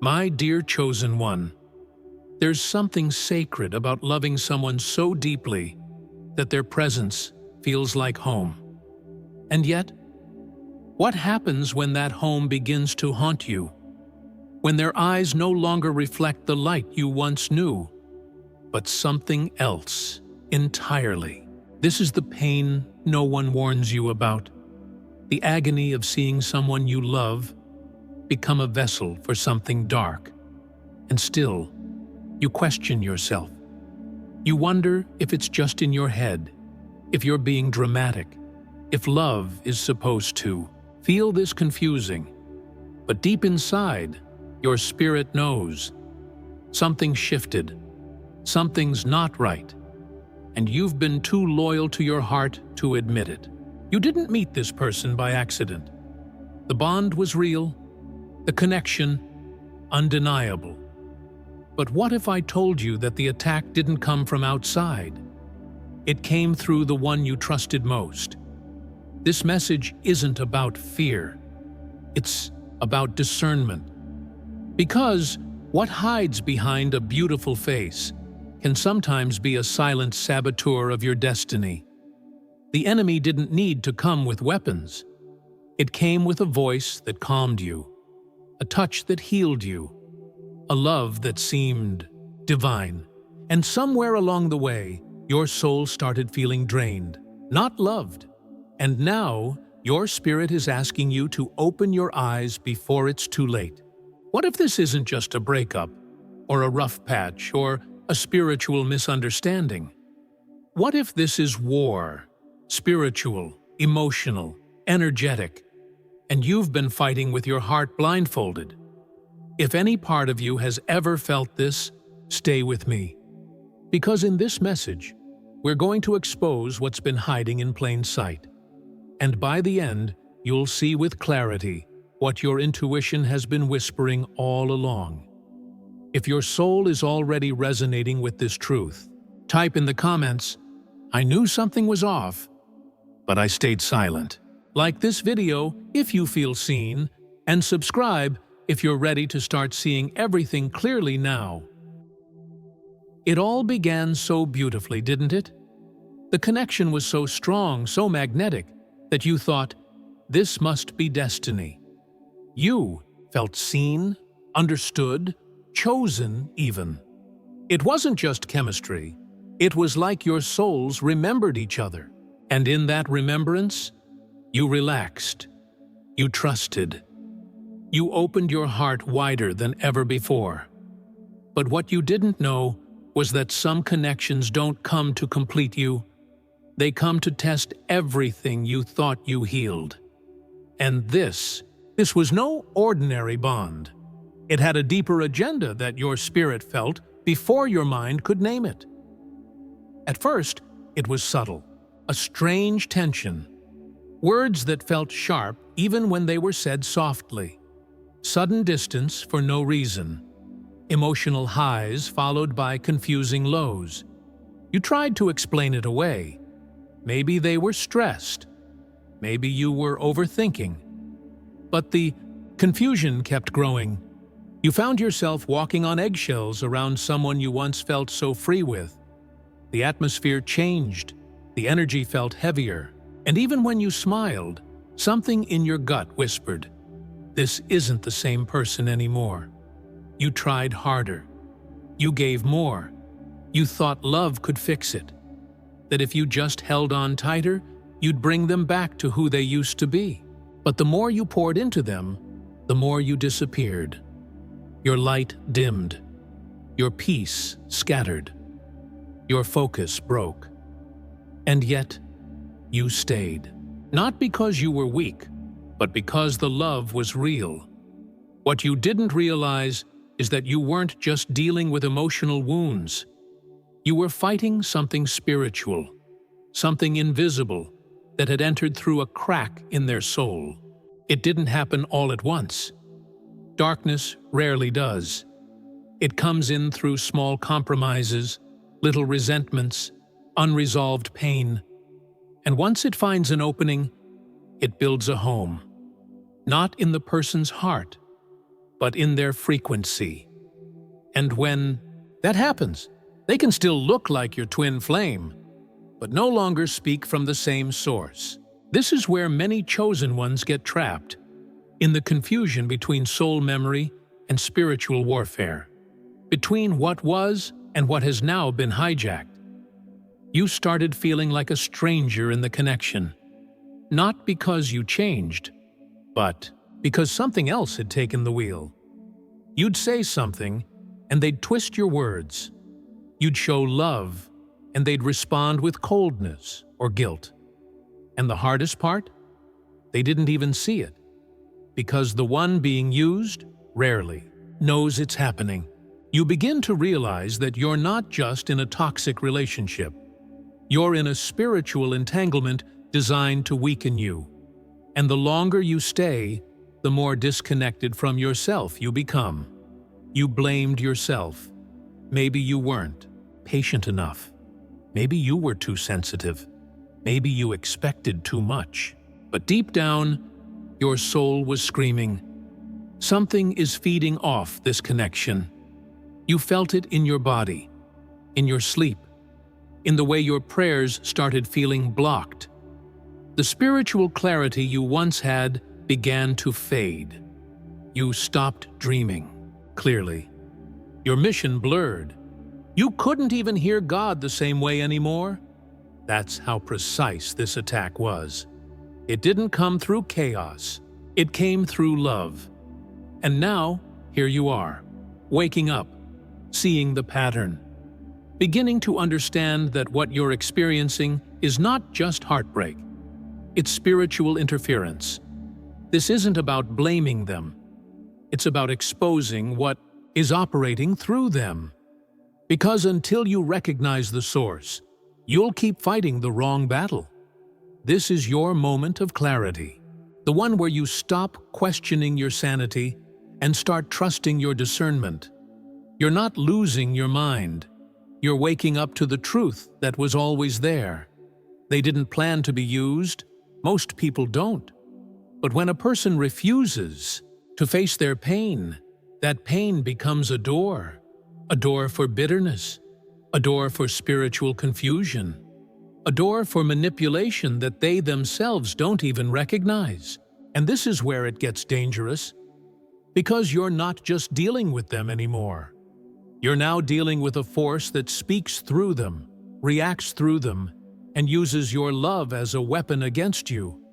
My dear chosen one, there's something sacred about loving someone so deeply that their presence feels like home. And yet, what happens when that home begins to haunt you? When their eyes no longer reflect the light you once knew, but something else entirely? This is the pain no one warns you about. The agony of seeing someone you love become a vessel for something dark. And still, you question yourself. You wonder if it's just in your head, if you're being dramatic, if love is supposed to feel this confusing. But deep inside, your spirit knows something shifted, something's not right, and you've been too loyal to your heart to admit it. You didn't meet this person by accident. The bond was real, the connection undeniable. But what if I told you that the attack didn't come from outside? It came through the one you trusted most. This message isn't about fear. It's about discernment. Because what hides behind a beautiful face can sometimes be a silent saboteur of your destiny. The enemy didn't need to come with weapons. It came with a voice that calmed you, a touch that healed you, a love that seemed divine. And somewhere along the way, your soul started feeling drained, not loved. And now, your spirit is asking you to open your eyes before it's too late. What if this isn't just a breakup, or a rough patch, or a spiritual misunderstanding? What if this is war, spiritual, emotional, energetic, and you've been fighting with your heart blindfolded? If any part of you has ever felt this, stay with me. Because in this message, we're going to expose what's been hiding in plain sight. And by the end, you'll see with clarity what your intuition has been whispering all along. If your soul is already resonating with this truth, type in the comments, "I knew something was off, but I stayed silent." Like this video if you feel seen, and subscribe if you're ready to start seeing everything clearly now. It all began so beautifully, didn't it? The connection was so strong, so magnetic, that you thought, this must be destiny. You felt seen, understood, chosen even. It wasn't just chemistry. It was like your souls remembered each other. And in that remembrance, you relaxed. You trusted. You opened your heart wider than ever before. But what you didn't know was that some connections don't come to complete you. They come to test everything you thought you healed. And this was no ordinary bond. It had a deeper agenda that your spirit felt before your mind could name it. At first, it was subtle, a strange tension. Words that felt sharp even when they were said softly. Sudden distance for no reason. Emotional highs followed by confusing lows. You tried to explain it away. Maybe they were stressed. Maybe you were overthinking. But the confusion kept growing. You found yourself walking on eggshells around someone you once felt so free with. The atmosphere changed. The energy felt heavier. And even when you smiled, something in your gut whispered, this isn't the same person anymore. You tried harder. You gave more. You thought love could fix it. That if you just held on tighter, you'd bring them back to who they used to be. But the more you poured into them, the more you disappeared. Your light dimmed. Your peace scattered. Your focus broke. And yet, you stayed. Not because you were weak, but because the love was real. What you didn't realize is that you weren't just dealing with emotional wounds. You were fighting something spiritual, something invisible that had entered through a crack in their soul. It didn't happen all at once. Darkness rarely does. It comes in through small compromises, little resentments, unresolved pain. And once it finds an opening, it builds a home. Not in the person's heart, but in their frequency. And when that happens, they can still look like your twin flame, but no longer speak from the same source. This is where many chosen ones get trapped, in the confusion between soul memory and spiritual warfare, between what was and what has now been hijacked. You started feeling like a stranger in the connection, not because you changed, but because something else had taken the wheel. You'd say something, and they'd twist your words. You'd show love, and they'd respond with coldness or guilt. And the hardest part? They didn't even see it, because the one being used rarely knows it's happening. You begin to realize that you're not just in a toxic relationship. You're in a spiritual entanglement designed to weaken you. And the longer you stay, the more disconnected from yourself you become. You blamed yourself. Maybe you weren't patient enough. Maybe you were too sensitive. Maybe you expected too much. But deep down, your soul was screaming, something is feeding off this connection. You felt it in your body, in your sleep, in the way your prayers started feeling blocked. The spiritual clarity you once had began to fade. You stopped dreaming clearly. Your mission blurred. You couldn't even hear God the same way anymore. That's how precise this attack was. It didn't come through chaos. It came through love. And now, here you are, waking up, seeing the pattern, beginning to understand that what you're experiencing is not just heartbreak. It's spiritual interference. This isn't about blaming them. It's about exposing what is operating through them. Because until you recognize the source, you'll keep fighting the wrong battle. This is your moment of clarity, the one where you stop questioning your sanity and start trusting your discernment. You're not losing your mind. You're waking up to the truth that was always there. They didn't plan to be used. Most people don't. But when a person refuses to face their pain, that pain becomes a door for bitterness, a door for spiritual confusion, a door for manipulation that they themselves don't even recognize. And this is where it gets dangerous, because you're not just dealing with them anymore. You're now dealing with a force that speaks through them, reacts through them, and uses your love as a weapon against you.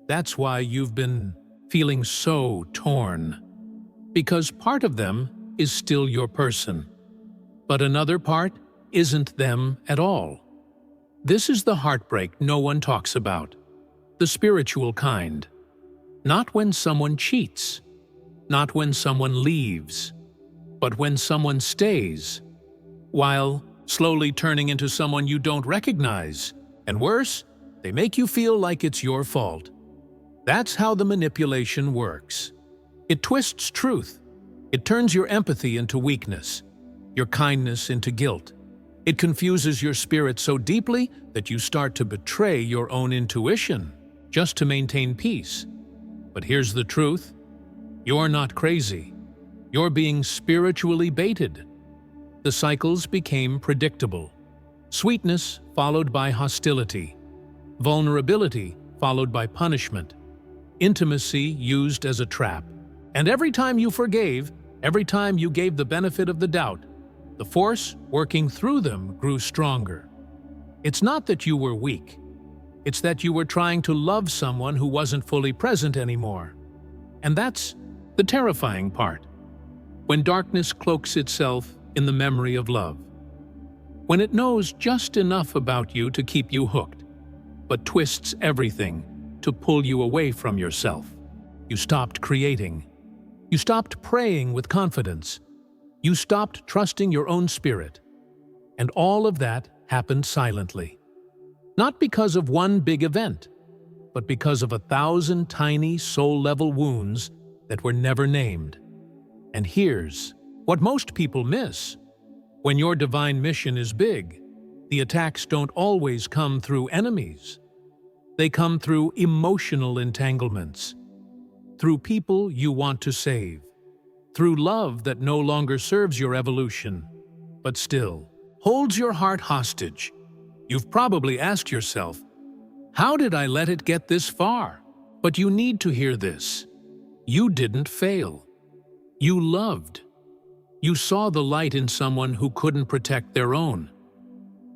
That's why you've been feeling so torn. Because part of them is still your person, but another part isn't them at all. This is the heartbreak no one talks about, the spiritual kind. Not when someone cheats, not when someone leaves, but when someone stays, while slowly turning into someone you don't recognize. And worse, they make you feel like it's your fault. That's how the manipulation works. It twists truth. It turns your empathy into weakness, your kindness into guilt. It confuses your spirit so deeply that you start to betray your own intuition just to maintain peace. But here's the truth. You're not crazy. You're being spiritually baited. The cycles became predictable. Sweetness followed by hostility. Vulnerability followed by punishment. Intimacy used as a trap. And every time you forgave, every time you gave the benefit of the doubt, the force working through them grew stronger. It's not that you were weak. It's that you were trying to love someone who wasn't fully present anymore. And that's the terrifying part. When darkness cloaks itself in the memory of love. When it knows just enough about you to keep you hooked, but twists everything to pull you away from yourself. You stopped creating. You stopped praying with confidence. You stopped trusting your own spirit. And all of that happened silently. Not because of one big event, but because of 1,000 tiny soul-level wounds that were never named. And here's what most people miss. When your divine mission is big, the attacks don't always come through enemies. They come through emotional entanglements, through people you want to save, through love that no longer serves your evolution, but still holds your heart hostage. You've probably asked yourself, how did I let it get this far? But you need to hear this. You didn't fail. You loved. You saw the light in someone who couldn't protect their own.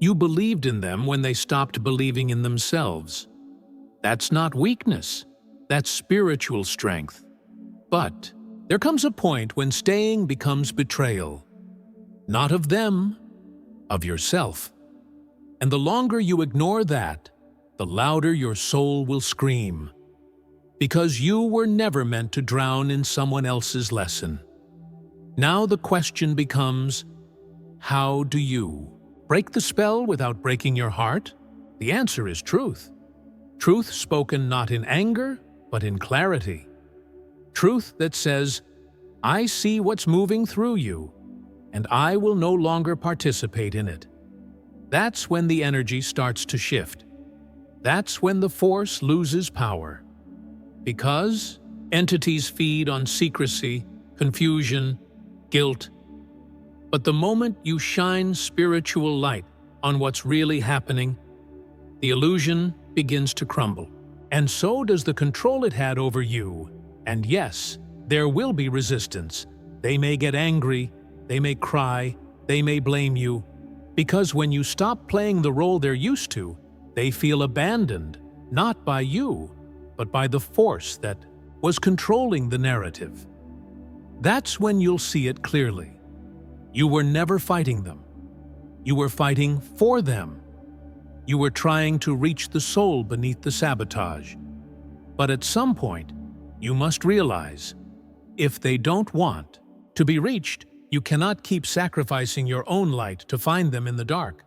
You believed in them when they stopped believing in themselves. That's not weakness. That's spiritual strength. But there comes a point when staying becomes betrayal. Not of them, of yourself. And the longer you ignore that, the louder your soul will scream. Because you were never meant to drown in someone else's lesson. Now the question becomes, how do you break the spell without breaking your heart? The answer is truth. Truth spoken not in anger, but in clarity. Truth that says, I see what's moving through you, and I will no longer participate in it. That's when the energy starts to shift. That's when the force loses power. Because entities feed on secrecy, confusion, guilt. But the moment you shine spiritual light on what's really happening, the illusion begins to crumble. And so does the control it had over you. And yes, there will be resistance. They may get angry, they may cry, they may blame you. Because when you stop playing the role they're used to, they feel abandoned, not by you, but by the force that was controlling the narrative. That's when you'll see it clearly. You were never fighting them. You were fighting for them. You were trying to reach the soul beneath the sabotage. But at some point, you must realize, if they don't want to be reached, you cannot keep sacrificing your own light to find them in the dark.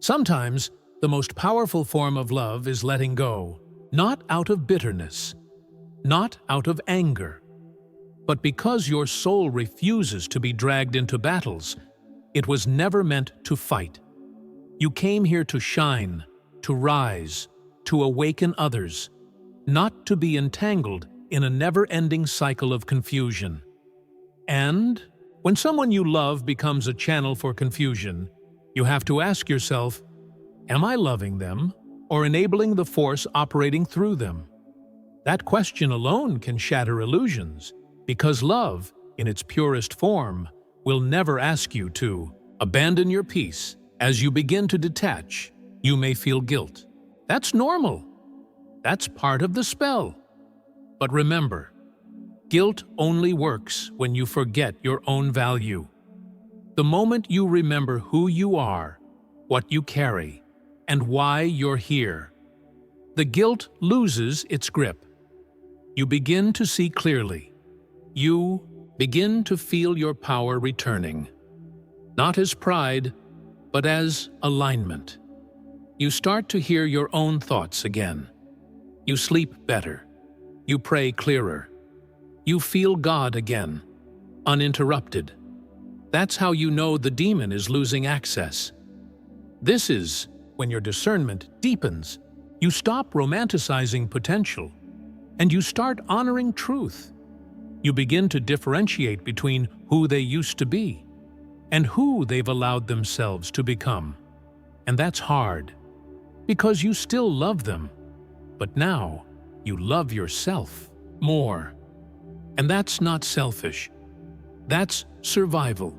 Sometimes, the most powerful form of love is letting go, not out of bitterness, not out of anger, but because your soul refuses to be dragged into battles. It was never meant to fight. You came here to shine, to rise, to awaken others, not to be entangled in a never-ending cycle of confusion. And when someone you love becomes a channel for confusion, you have to ask yourself, am I loving them or enabling the force operating through them? That question alone can shatter illusions, because love, in its purest form, will never ask you to abandon your peace. As you begin to detach, you may feel guilt. That's normal. That's part of the spell. But remember, guilt only works when you forget your own value. The moment you remember who you are, what you carry, and why you're here, the guilt loses its grip. You begin to see clearly. You begin to feel your power returning, not as pride, but as alignment. You start to hear your own thoughts again. You sleep better. You pray clearer. You feel God again, uninterrupted. That's how you know the demon is losing access. This is when your discernment deepens. You stop romanticizing potential, and you start honoring truth. You begin to differentiate between who they used to be and who they've allowed themselves to become. And that's hard, because you still love them, but now you love yourself more. And that's not selfish. That's survival.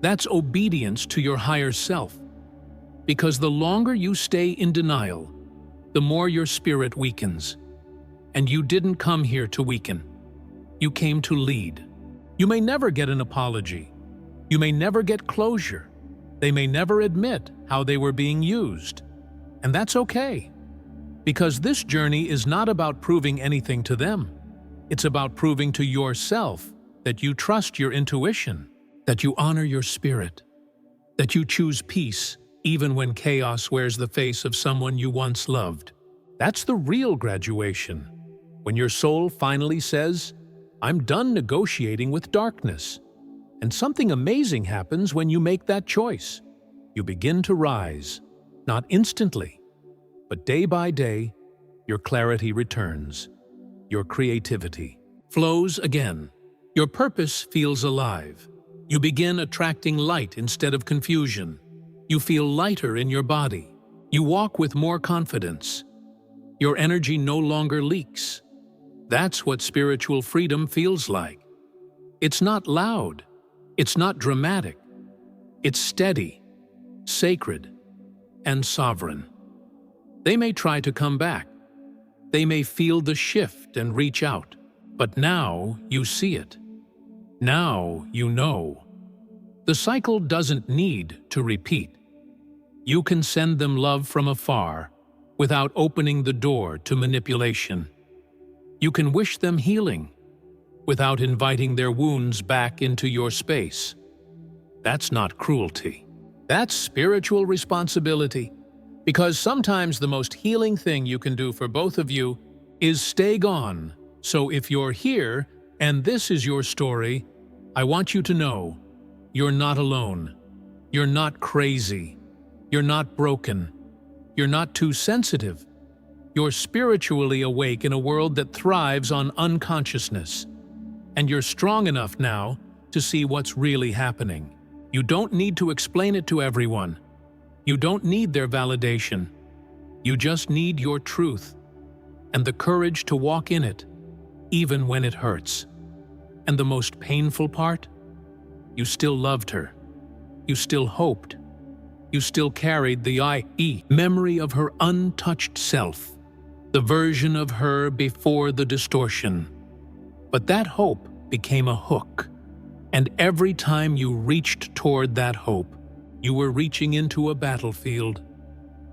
That's obedience to your higher self. Because the longer you stay in denial, the more your spirit weakens. And you didn't come here to weaken. You came to lead. You may never get an apology. You may never get closure. They may never admit how they were being used. And that's okay. Because this journey is not about proving anything to them. It's about proving to yourself that you trust your intuition, that you honor your spirit, that you choose peace even when chaos wears the face of someone you once loved. That's the real graduation. When your soul finally says, I'm done negotiating with darkness. And something amazing happens when you make that choice. You begin to rise, not instantly, but day by day, your clarity returns. Your creativity flows again. Your purpose feels alive. You begin attracting light instead of confusion. You feel lighter in your body. You walk with more confidence. Your energy no longer leaks. That's what spiritual freedom feels like. It's not loud. It's not dramatic. It's steady, sacred, and sovereign. They may try to come back. They may feel the shift and reach out. But now you see it. Now you know. The cycle doesn't need to repeat. You can send them love from afar without opening the door to manipulation. You can wish them healing without inviting their wounds back into your space. That's not cruelty. That's spiritual responsibility. Because sometimes the most healing thing you can do for both of you is stay gone. So if you're here and this is your story, I want you to know you're not alone. You're not crazy. You're not broken. You're not too sensitive. You're spiritually awake in a world that thrives on unconsciousness. And you're strong enough now to see what's really happening. You don't need to explain it to everyone. You don't need their validation. You just need your truth and the courage to walk in it, even when it hurts. And the most painful part? You still loved her. You still hoped. You still carried the memory of her untouched self, the version of her before the distortion. But that hope became a hook, and every time you reached toward that hope, you were reaching into a battlefield.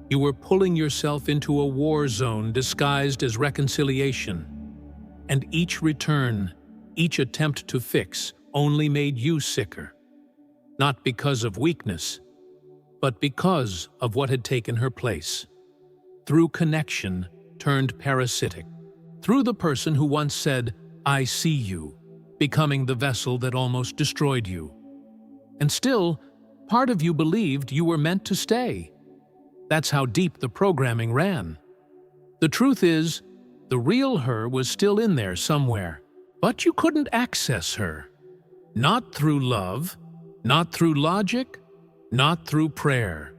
You were pulling yourself into a war zone disguised as reconciliation. And each return, each attempt to fix, only made you sicker. Not because of weakness, but because of what had taken her place. Through connection turned parasitic. Through the person who once said, "I see you," becoming the vessel that almost destroyed you. And still, part of you believed you were meant to stay. That's how deep the programming ran. The truth is, the real her was still in there somewhere, but you couldn't access her. Not through love, not through logic, not through prayer.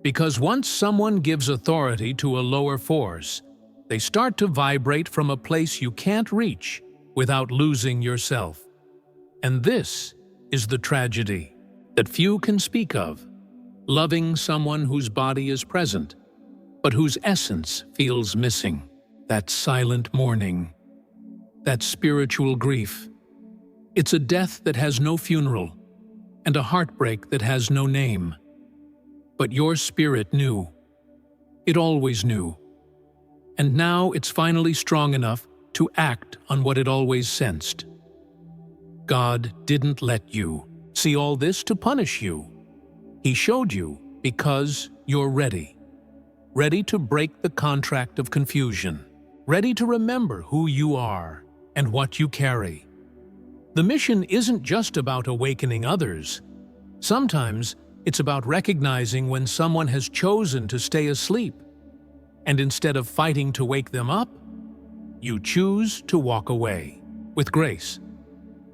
Because once someone gives authority to a lower force, they start to vibrate from a place you can't reach without losing yourself. And this is the tragedy that few can speak of. Loving someone whose body is present, but whose essence feels missing. That silent mourning, that spiritual grief. It's a death that has no funeral, and a heartbreak that has no name. But your spirit knew. It always knew. And now it's finally strong enough to act on what it always sensed. God didn't let you see all this to punish you. He showed you because you're ready. Ready to break the contract of confusion. Ready to remember who you are and what you carry. The mission isn't just about awakening others. Sometimes it's about recognizing when someone has chosen to stay asleep, and instead of fighting to wake them up, you choose to walk away with grace.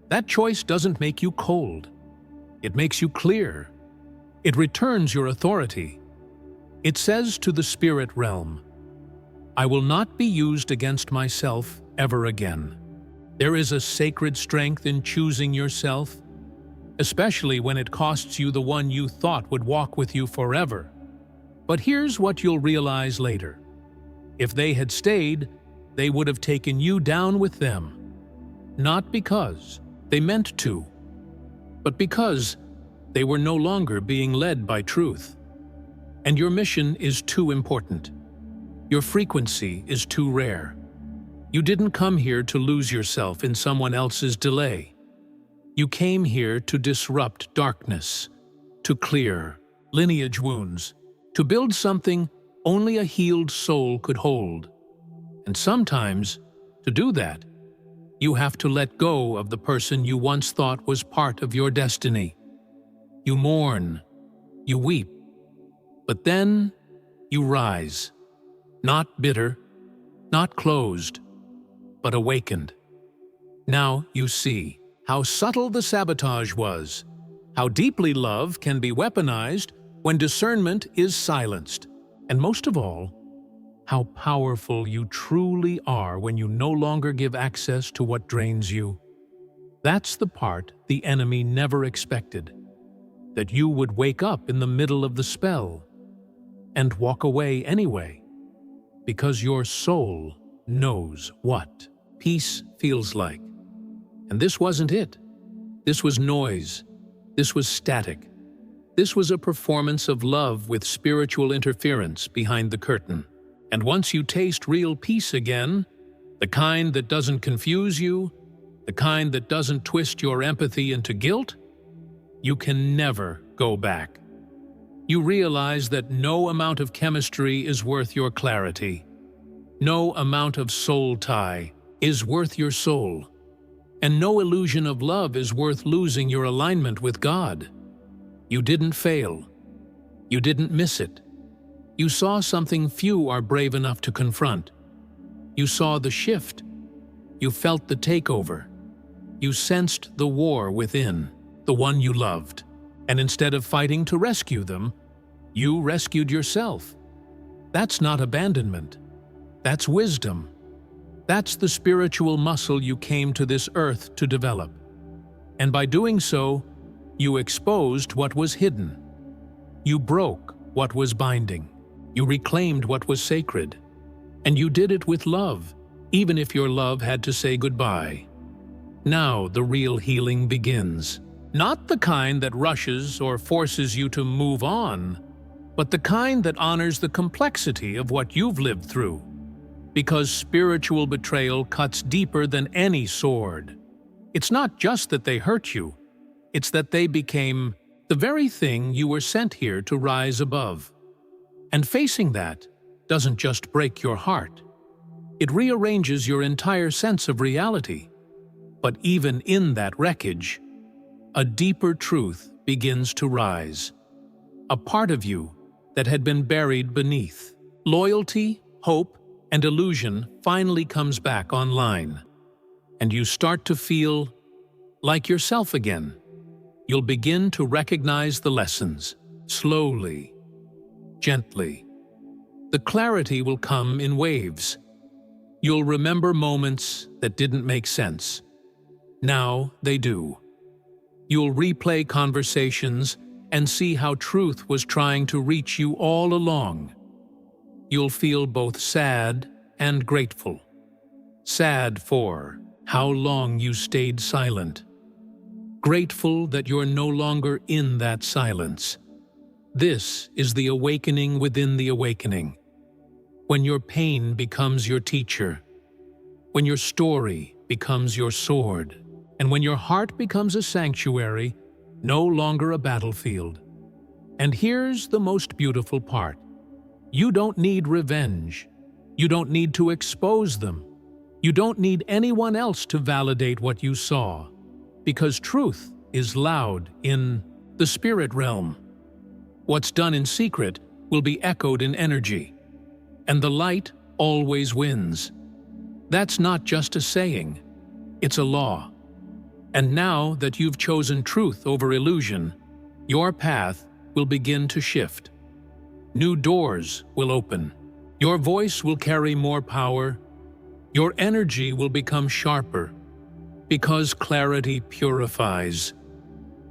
That choice doesn't make you cold. It makes you clear. It returns your authority. It says to the spirit realm, "I will not be used against myself ever again." There is a sacred strength in choosing yourself, especially when it costs you the one you thought would walk with you forever. But here's what you'll realize later. If they had stayed, they would have taken you down with them. Not because they meant to, but because they were no longer being led by truth. And your mission is too important. Your frequency is too rare. You didn't come here to lose yourself in someone else's delay. You came here to disrupt darkness, to clear lineage wounds, to build something only a healed soul could hold. And sometimes, to do that, you have to let go of the person you once thought was part of your destiny. You mourn, you weep, but then you rise, not bitter, not closed, but awakened. Now you see how subtle the sabotage was, how deeply love can be weaponized when discernment is silenced, and most of all, how powerful you truly are when you no longer give access to what drains you. That's the part the enemy never expected, that you would wake up in the middle of the spell and walk away anyway, because your soul knows what peace feels like. And this wasn't it. This was noise. This was static. This was a performance of love with spiritual interference behind the curtain. And once you taste real peace again, the kind that doesn't confuse you, the kind that doesn't twist your empathy into guilt, you can never go back. You realize that no amount of chemistry is worth your clarity. No amount of soul tie is worth your soul. And no illusion of love is worth losing your alignment with God. You didn't fail. You didn't miss it. You saw something few are brave enough to confront. You saw the shift. You felt the takeover. You sensed the war within, the one you loved. And instead of fighting to rescue them, you rescued yourself. That's not abandonment. That's wisdom. That's the spiritual muscle you came to this earth to develop. And by doing so, you exposed what was hidden. You broke what was binding. You reclaimed what was sacred. And you did it with love, even if your love had to say goodbye. Now the real healing begins. Not the kind that rushes or forces you to move on, but the kind that honors the complexity of what you've lived through. Because spiritual betrayal cuts deeper than any sword. It's not just that they hurt you, it's that they became the very thing you were sent here to rise above. And facing that doesn't just break your heart. It rearranges your entire sense of reality. But even in that wreckage, a deeper truth begins to rise. A part of you that had been buried beneath. Loyalty, hope, and illusion finally comes back online. And you start to feel like yourself again. You'll begin to recognize the lessons, slowly, gently. The clarity will come in waves. You'll remember moments that didn't make sense. Now they do. You'll replay conversations and see how truth was trying to reach you all along. You'll feel both sad and grateful. Sad for how long you stayed silent. Grateful that you're no longer in that silence. This is the awakening within the awakening. When your pain becomes your teacher. When your story becomes your sword. And when your heart becomes a sanctuary, no longer a battlefield. And here's the most beautiful part. You don't need revenge. You don't need to expose them. You don't need anyone else to validate what you saw, because truth is loud in the spirit realm. What's done in secret will be echoed in energy, and the light always wins. That's not just a saying, it's a law. And now that you've chosen truth over illusion, your path will begin to shift. New doors will open. Your voice will carry more power. Your energy will become sharper, because clarity purifies.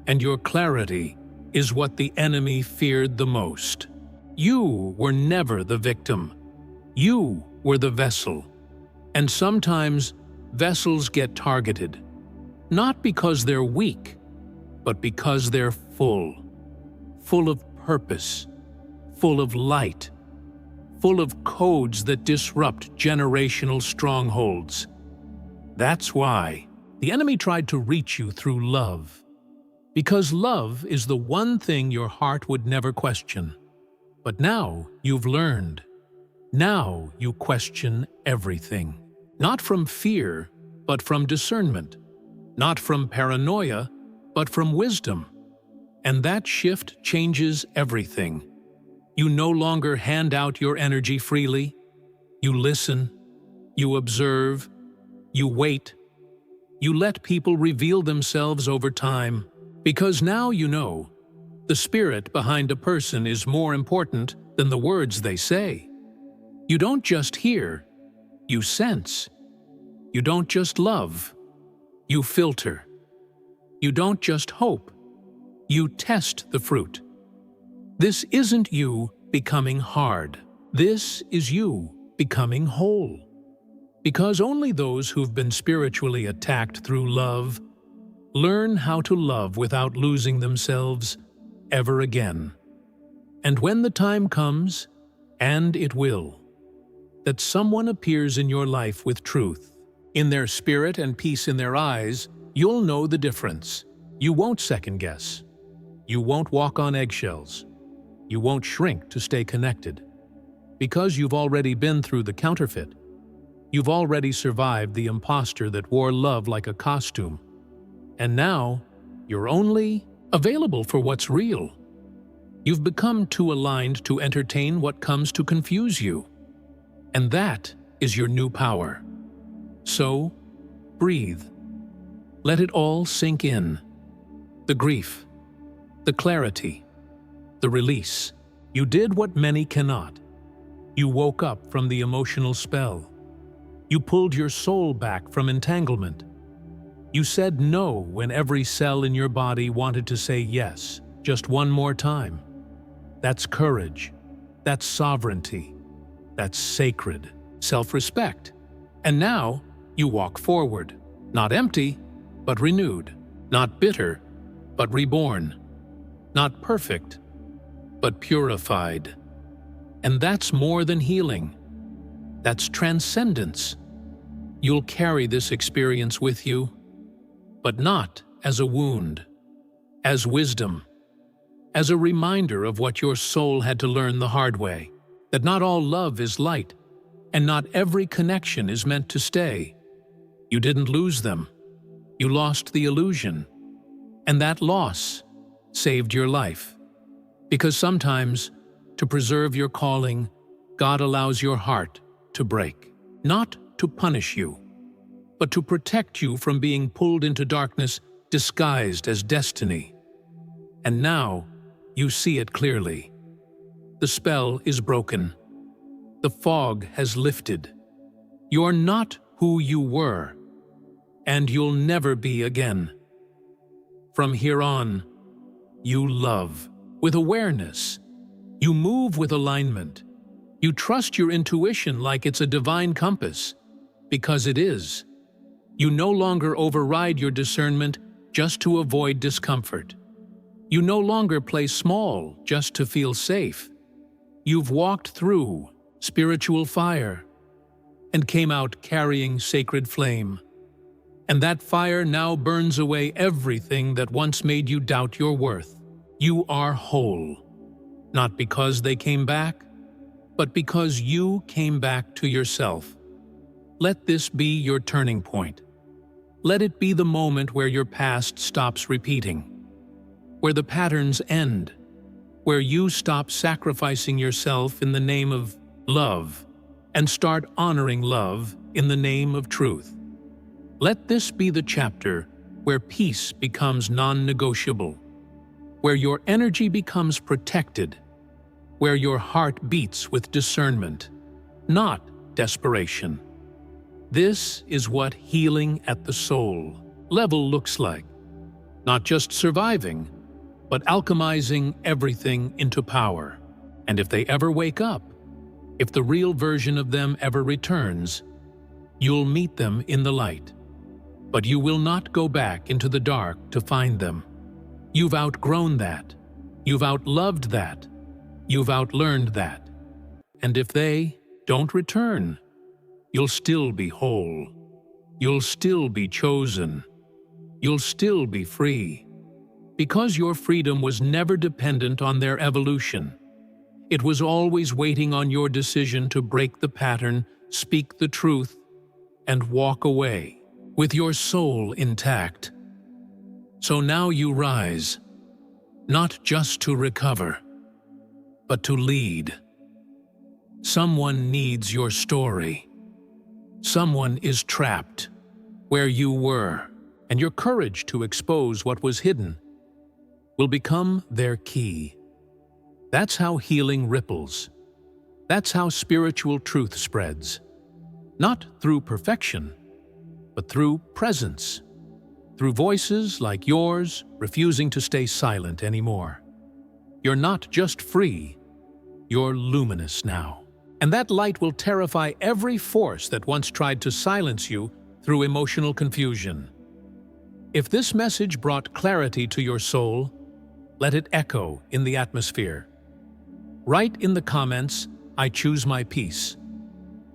And your clarity is what the enemy feared the most. You were never the victim. You were the vessel. And sometimes vessels get targeted, not because they're weak, but because they're full of purpose, full of light, full of codes that disrupt generational strongholds. That's why the enemy tried to reach you through love, because love is the one thing your heart would never question. But now you've learned. Now you question everything, not from fear, but from discernment. Not from paranoia, but from wisdom. And that shift changes everything. You no longer hand out your energy freely. You listen. You observe. You wait. You let people reveal themselves over time, because now you know the spirit behind a person is more important than the words they say. You don't just hear, you sense. You don't just love, you filter. You don't just hope, you test the fruit. This isn't you becoming hard. This is you becoming whole. Because only those who've been spiritually attacked through love learn how to love without losing themselves ever again. And when the time comes, and it will, that someone appears in your life with truth, in their spirit and peace in their eyes, you'll know the difference. You won't second guess. You won't walk on eggshells. You won't shrink to stay connected. Because you've already been through the counterfeit. You've already survived the imposter that wore love like a costume. And now, you're only available for what's real. You've become too aligned to entertain what comes to confuse you. And that is your new power. So, breathe. Let it all sink in. The grief, the clarity, the release. You did what many cannot. You woke up from the emotional spell. You pulled your soul back from entanglement. You said no when every cell in your body wanted to say yes, just one more time. That's courage. That's sovereignty. That's sacred self-respect. And now you walk forward, not empty, but renewed, not bitter, but reborn, not perfect, but purified. And that's more than healing. That's transcendence. You'll carry this experience with you, but not as a wound, as wisdom, as a reminder of what your soul had to learn the hard way, that not all love is light, and not every connection is meant to stay. You didn't lose them. You lost the illusion, and that loss saved your life. Because sometimes, to preserve your calling, God allows your heart to break, not to punish you, but to protect you from being pulled into darkness disguised as destiny. And now, you see it clearly. The spell is broken. The fog has lifted. You're not who you were, and you'll never be again. From here on, you love with awareness. You move with alignment. You trust your intuition like it's a divine compass, because it is. You no longer override your discernment just to avoid discomfort. You no longer play small just to feel safe. You've walked through spiritual fire and came out carrying sacred flame. And that fire now burns away everything that once made you doubt your worth. You are whole, not because they came back, but because you came back to yourself. Let this be your turning point. Let it be the moment where your past stops repeating, where the patterns end, where you stop sacrificing yourself in the name of love and start honoring love in the name of truth. Let this be the chapter where peace becomes non-negotiable, where your energy becomes protected, where your heart beats with discernment, not desperation. This is what healing at the soul level looks like. Not just surviving, but alchemizing everything into power. And if they ever wake up, if the real version of them ever returns, you'll meet them in the light. But you will not go back into the dark to find them. You've outgrown that. You've outloved that. You've outlearned that. And if they don't return, you'll still be whole. You'll still be chosen. You'll still be free. Because your freedom was never dependent on their evolution. It was always waiting on your decision to break the pattern, speak the truth, and walk away with your soul intact. So now you rise, not just to recover, but to lead. Someone needs your story. Someone is trapped where you were, and your courage to expose what was hidden will become their key. That's how healing ripples. That's how spiritual truth spreads. Not through perfection, but through presence. Through voices like yours refusing to stay silent anymore. You're not just free, you're luminous now. And that light will terrify every force that once tried to silence you through emotional confusion. If this message brought clarity to your soul, let it echo in the atmosphere. Write in the comments, "I choose my peace."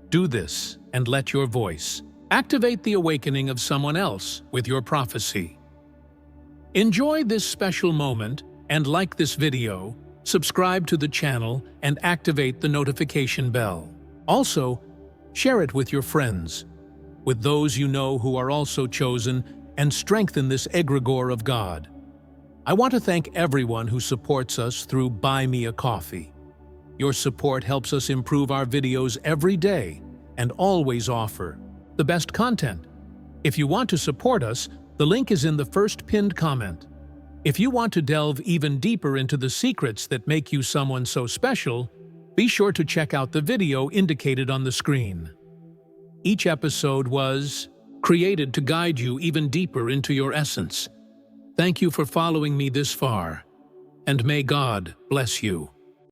Do this and let your voice activate the awakening of someone else with your prophecy. Enjoy this special moment and like this video, subscribe to the channel and activate the notification bell. Also, share it with your friends, with those you know who are also chosen, and strengthen this egregore of God. I want to thank everyone who supports us through Buy Me a Coffee. Your support helps us improve our videos every day and always offer the best content. If you want to support us, the link is in the first pinned comment. If you want to delve even deeper into the secrets that make you someone so special, be sure to check out the video indicated on the screen. Each episode was created to guide you even deeper into your essence. Thank you for following me this far, and may God bless you.